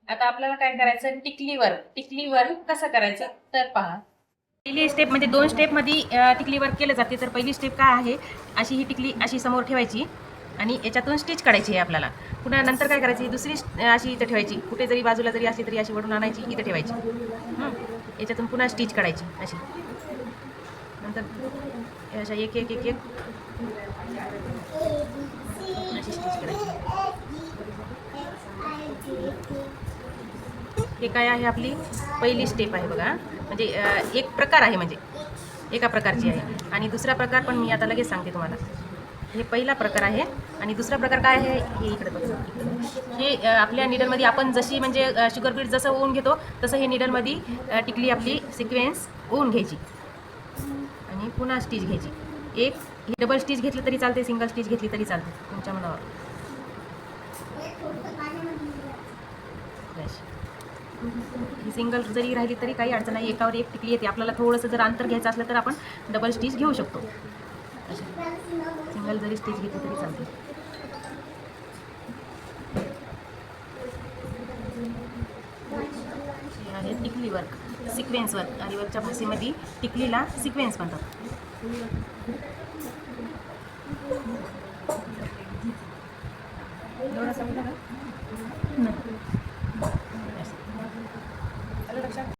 आता आपल्याला काय करायचं, टिकली वर्क कसं करायचं तर पहा. पहिली स्टेप म्हणजे 2 स्टेपमध्ये टिकली वर्क केलं जाते. तर पहिली स्टेप काय आहे, अशी ही टिकली अशी समोर ठेवायची आणि याच्यातून स्टिच काढायची आहे आपल्याला. पुन्हा नंतर काय करायची, दुसरी अशी इथं ठेवायची, कुठे जरी बाजूला जरी असली तरी अशी वडून आणायची, इथं ठेवायची. याच्यातून पुन्हा स्टिच काढायची अशी. नंतर अशा एक एक एक एक अशी स्टिच करायची. हे काय आहे, आपली पहिली स्टेप आहे बघा. म्हणजे एक प्रकार आहे, म्हणजे एका प्रकारची आहे. आणि दुसरा प्रकार पण मी आता लगेच सांगते तुम्हाला. हे पहिला प्रकार आहे आणि दुसरा प्रकार काय आहे, हे इकडे बघा. हे आपल्या निडलमध्ये आपण जशी म्हणजे शुगर बीट जसं ओवून घेतो तसं हे निडलमध्ये टिकली आपली सिक्वेन्स ओवून घ्यायची आणि पुन्हा स्टिच घ्यायची. एक डबल स्टिच घेतली तरी चालते, सिंगल स्टिच घेतली तरी चालते, तुमच्या मनावर. ही सिंगल जरी राहिली तरी काही अडचण नाही, एकावर एक टिकली येते. आपल्याला थोडंसं जर अंतर घ्यायचं असलं तर आपण डबल स्टिच घेऊ शकतो. सिंगल जरी स्टिच घेतली तरी चालते. हे आहे टिकली वर्क, सिक्वेन्स वर्क. आरीवर्कच्या भाषेमध्ये टिकलीला सिक्वेन्स म्हणतात. एवढं समजलं का?